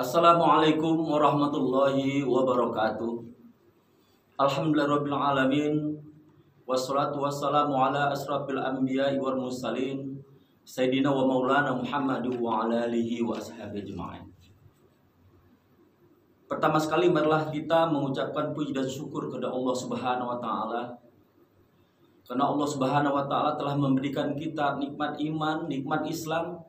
Assalamualaikum warahmatullahi wabarakatuh. Alhamdulillahirabbil alamin. Wassalatu wassalamu ala asrafil anbiya'i wal mursalin Sayyidina wa maulana Muhammadin wa ala alihi wa ashabihi ajma'in. Pertama sekali marilah kita mengucapkan puji dan syukur kepada Allah Subhanahu wa taala. Karena Allah Subhanahu wa taala telah memberikan kita nikmat iman, nikmat Islam,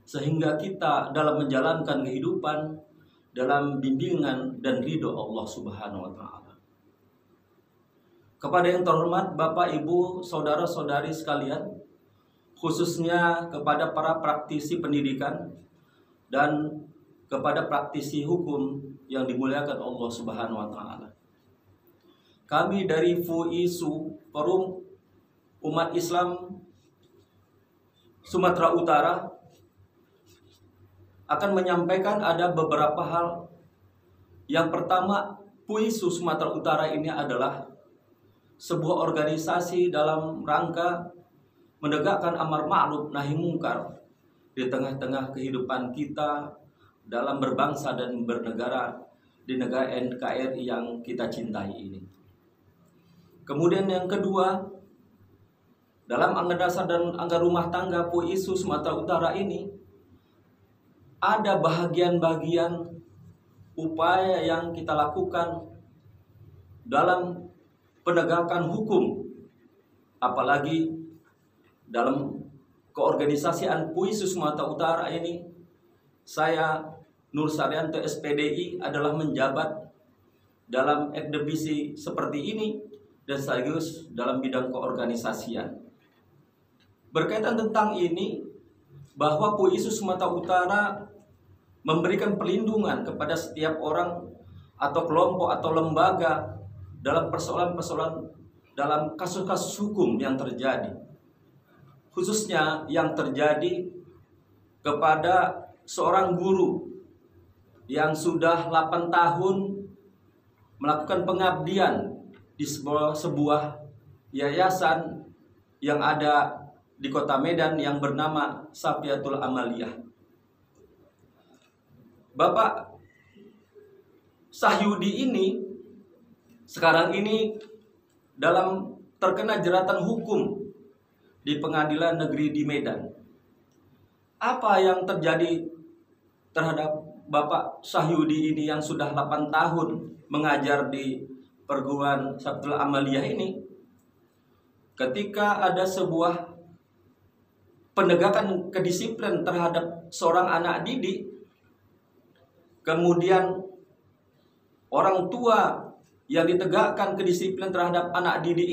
sehingga kita dalam menjalankan kehidupan dalam bimbingan dan ridho Allah Subhanahu wa taala. Kepada yang terhormat Bapak, Ibu, saudara-saudari sekalian, khususnya kepada para praktisi pendidikan dan kepada praktisi hukum yang dimuliakan Allah Subhanahu wa taala. Kami dari FUISU, Forum Umat Islam Sumatera Utara, akan menyampaikan ada beberapa hal. Yang pertama, FUISU Sumatera Utara ini adalah sebuah organisasi dalam rangka menegakkan amar ma'ruf nahi mungkar di tengah-tengah kehidupan kita dalam berbangsa dan bernegara di negara NKRI yang kita cintai ini. Kemudian yang kedua, dalam anggaran dasar dan anggaran rumah tangga FUISU Sumatera Utara ini ada bagian-bagian upaya yang kita lakukan dalam penegakan hukum, apalagi dalam keorganisasian FUISU Sumatera Utara ini. Saya Nur Saryanto SPDI adalah menjabat dalam ekdebisi seperti ini dan sekaligus dalam bidang keorganisasian. Berkaitan tentang ini, bahwa FUISU Sumatera Utara memberikan perlindungan kepada setiap orang atau kelompok atau lembaga dalam persoalan-persoalan dalam kasus-kasus hukum yang terjadi, khususnya yang terjadi kepada seorang guru yang sudah 8 tahun melakukan pengabdian di sebuah yayasan yang ada di Kota Medan yang bernama Safiatul Amaliyah. Bapak Sahyudi ini sekarang ini dalam terkena jeratan hukum di Pengadilan Negeri di Medan. Apa yang terjadi terhadap Bapak Sahyudi ini yang sudah 8 tahun mengajar di perguruan Safiatul Amaliyah ini? Ketika ada sebuah penegakan kedisiplinan terhadap seorang anak didik, kemudian orang tua yang ditegakkan kedisiplinan terhadap anak didik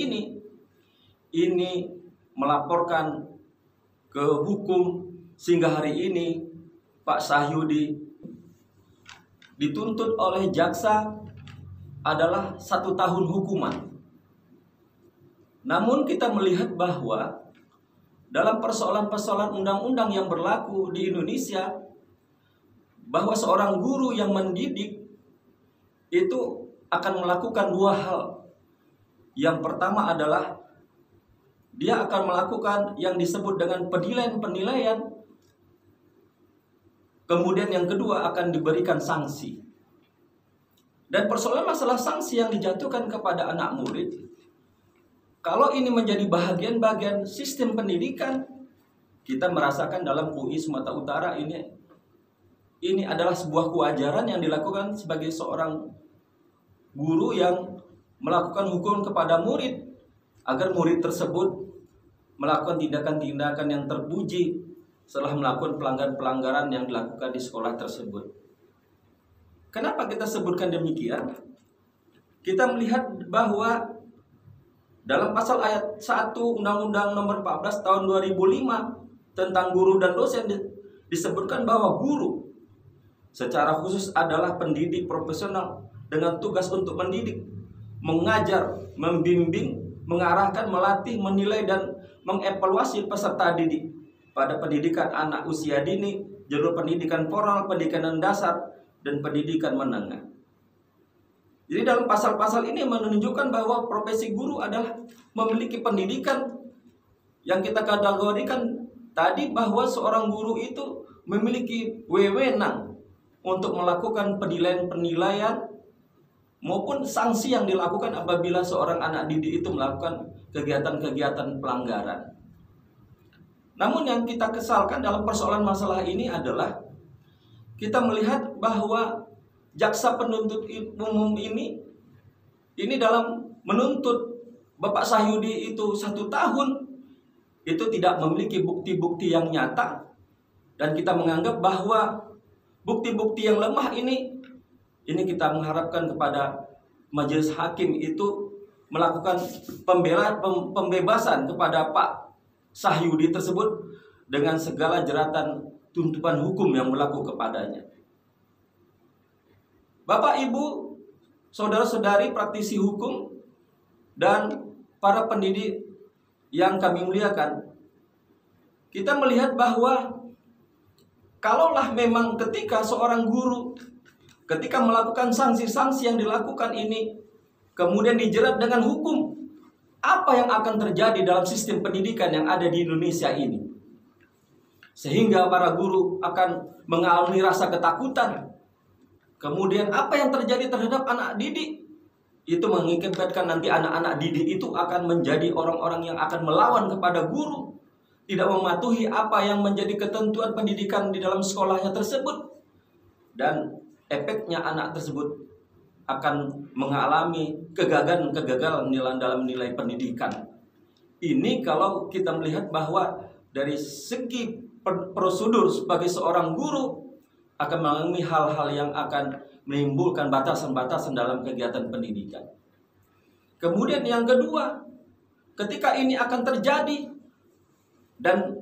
ini melaporkan ke hukum, sehingga hari ini Pak Sahyudi dituntut oleh jaksa adalah 1 tahun hukuman. Namun kita melihat bahwa dalam persoalan-persoalan undang-undang yang berlaku di Indonesia, bahwa seorang guru yang mendidik itu akan melakukan 2 hal. Yang pertama adalah dia akan melakukan yang disebut dengan penilaian-penilaian. Kemudian yang kedua akan diberikan sanksi. Dan persoalan masalah sanksi yang dijatuhkan kepada anak murid, kalau ini menjadi bagian-bagian sistem pendidikan, kita merasakan dalam UI Sumatera Utara ini adalah sebuah kewajaran yang dilakukan sebagai seorang guru yang melakukan hukum kepada murid agar murid tersebut melakukan tindakan-tindakan yang terpuji setelah melakukan pelanggaran-pelanggaran yang dilakukan di sekolah tersebut. Kenapa kita sebutkan demikian? Kita melihat bahwa dalam pasal ayat 1 Undang-Undang Nomor 14 Tahun 2005 tentang guru dan dosen disebutkan bahwa guru secara khusus adalah pendidik profesional dengan tugas untuk mendidik, mengajar, membimbing, mengarahkan, melatih, menilai, dan mengevaluasi peserta didik pada pendidikan anak usia dini, jalur pendidikan formal, pendidikan dasar, dan pendidikan menengah. Jadi dalam pasal-pasal ini menunjukkan bahwa profesi guru adalah memiliki pendidikan yang kita kategorikan tadi, bahwa seorang guru itu memiliki wewenang untuk melakukan penilaian-penilaian maupun sanksi yang dilakukan apabila seorang anak didik itu melakukan kegiatan-kegiatan pelanggaran. Namun yang kita kesalkan dalam persoalan masalah ini adalah kita melihat bahwa jaksa penuntut umum ini dalam menuntut Bapak Sahyudi itu 1 tahun itu tidak memiliki bukti-bukti yang nyata, dan kita menganggap bahwa bukti-bukti yang lemah ini kita mengharapkan kepada majelis hakim itu melakukan pembebasan kepada Pak Sahyudi tersebut dengan segala jeratan tuntutan hukum yang berlaku kepadanya. Bapak, Ibu, saudara-saudari praktisi hukum dan para pendidik yang kami muliakan, kita melihat bahwa kalaulah memang ketika seorang guru ketika melakukan sanksi-sanksi yang dilakukan ini kemudian dijerat dengan hukum, apa yang akan terjadi dalam sistem pendidikan yang ada di Indonesia ini? Sehingga para guru akan mengalami rasa ketakutan. Kemudian apa yang terjadi terhadap anak didik? Itu mengakibatkan nanti anak-anak didik itu akan menjadi orang-orang yang akan melawan kepada guru, tidak mematuhi apa yang menjadi ketentuan pendidikan di dalam sekolahnya tersebut. Dan efeknya anak tersebut akan mengalami kegagalan dalam nilai pendidikan. Ini kalau kita melihat bahwa dari segi prosedur sebagai seorang guru akan mengalami hal-hal yang akan menimbulkan batasan-batasan dalam kegiatan pendidikan. Kemudian yang kedua, ketika ini akan terjadi dan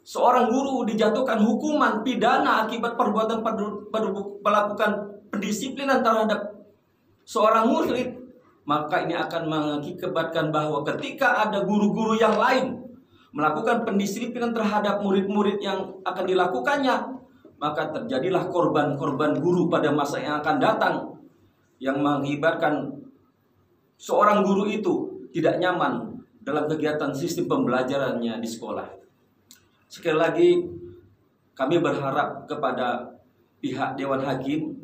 seorang guru dijatuhkan hukuman pidana akibat perbuatan melakukan pendisiplinan terhadap seorang murid, maka ini akan mengakibatkan bahwa ketika ada guru-guru yang lain melakukan pendisiplinan terhadap murid-murid yang akan dilakukannya, maka terjadilah korban-korban guru pada masa yang akan datang, yang mengakibatkan seorang guru itu tidak nyaman dalam kegiatan sistem pembelajarannya di sekolah. Sekali lagi, kami berharap kepada pihak Dewan Hakim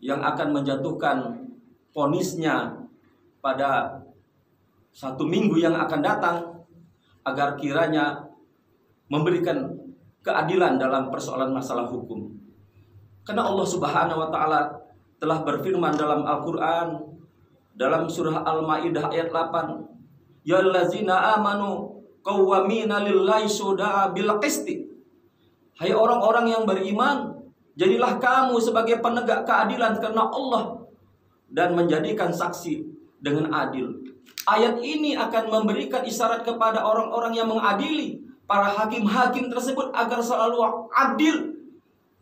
yang akan menjatuhkan vonisnya pada 1 minggu yang akan datang, agar kiranya memberikan keadilan dalam persoalan masalah hukum. Karena Allah Subhanahu wa Ta'ala telah berfirman dalam Al-Quran, dalam surah Al-Ma'idah ayat 8, ya allazina amanu qawwamina lillahi syuhada'a bil qisti. Hai orang-orang yang beriman, jadilah kamu sebagai penegak keadilan karena Allah dan menjadikan saksi dengan adil. Ayat ini akan memberikan isyarat kepada orang-orang yang mengadili, para hakim-hakim tersebut, agar selalu adil.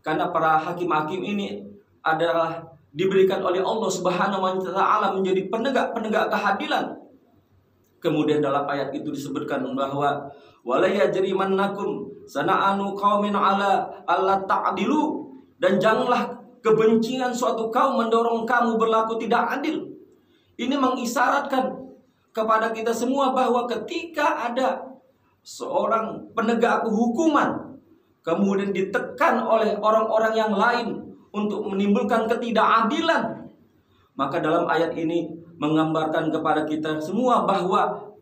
Karena para hakim-hakim ini adalah diberikan oleh Allah Subhanahu wa Ta'ala menjadi penegak-penegak keadilan. Kemudian dalam ayat itu disebutkan bahwa wala yajrimannakum sana'anu qaumin ala alla ta'dilu, dan janganlah kebencian suatu kaum mendorong kamu berlaku tidak adil. Ini mengisyaratkan kepada kita semua bahwa ketika ada seorang penegak hukuman kemudian ditekan oleh orang-orang yang lain untuk menimbulkan ketidakadilan, maka dalam ayat ini menggambarkan kepada kita semua bahwa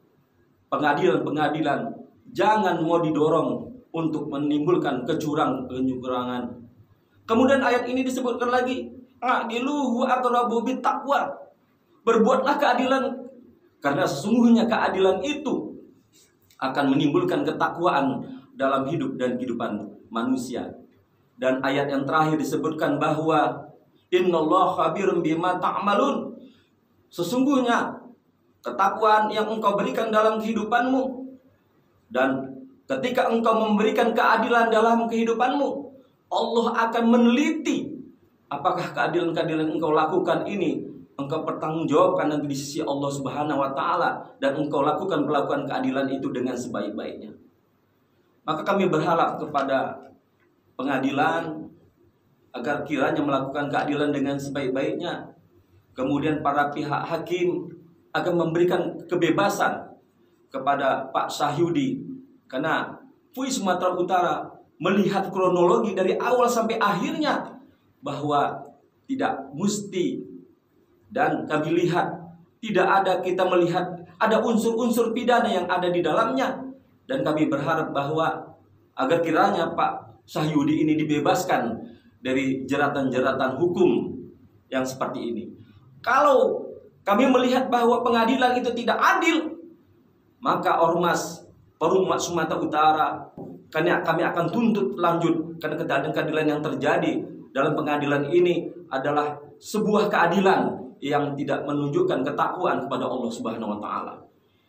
pengadilan-pengadilan jangan mau didorong untuk menimbulkan kecurangan. Kemudian ayat ini disebutkan lagi, adiluhu aqrabu bittaqwa. Berbuatlah keadilan, karena sesungguhnya keadilan itu akan menimbulkan ketakwaan dalam hidup dan kehidupan manusia. Dan ayat yang terakhir disebutkan bahwa innallaha khabirum bima ta'malun. Sesungguhnya ketakwaan yang engkau berikan dalam kehidupanmu, dan ketika engkau memberikan keadilan dalam kehidupanmu, Allah akan meneliti apakah keadilan-keadilan engkau lakukan ini engkau pertanggungjawabkan nanti di sisi Allah Subhanahu wa Ta'ala, dan engkau lakukan keadilan itu dengan sebaik-baiknya. Maka kami berharap kepada pengadilan agar kiranya melakukan keadilan dengan sebaik-baiknya. Kemudian para pihak hakim akan memberikan kebebasan kepada Pak Sahyudi, karena Fui Sumatera Utara melihat kronologi dari awal sampai akhirnya, bahwa tidak mesti, dan kami lihat tidak ada, kita melihat ada unsur-unsur pidana yang ada di dalamnya, dan kami berharap bahwa agar kiranya Pak Sahyudi ini dibebaskan dari jeratan-jeratan hukum yang seperti ini. Kalau kami melihat bahwa pengadilan itu tidak adil, maka Ormas Forum Umat Sumatera Utara, kami akan tuntut lanjut, karena keadilan yang terjadi dalam pengadilan ini adalah sebuah keadilan yang tidak menunjukkan ketakwaan kepada Allah Subhanahu wa taala.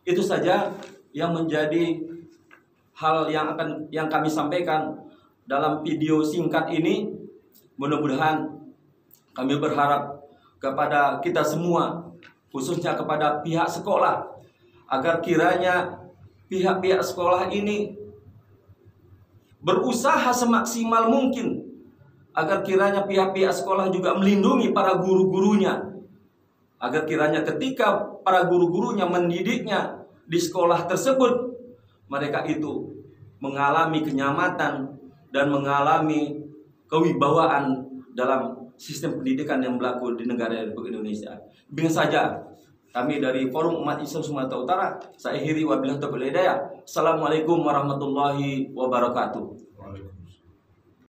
Itu saja yang menjadi hal yang kami sampaikan dalam video singkat ini. Mudah-mudahan kami berharap kepada kita semua, khususnya kepada pihak sekolah, agar kiranya pihak-pihak sekolah ini berusaha semaksimal mungkin, agar kiranya pihak-pihak sekolah juga melindungi para guru-gurunya, agar kiranya ketika para guru-gurunya mendidiknya di sekolah tersebut, mereka itu mengalami kenyamanan dan mengalami kewibawaan dalam sistem pendidikan yang berlaku di negara Republik Indonesia. Demikian saja kami dari Forum Umat Islam Sumatera Utara. Saya akhiri wabillahi taufiq wal hidayah. Assalamualaikum warahmatullahi wabarakatuh.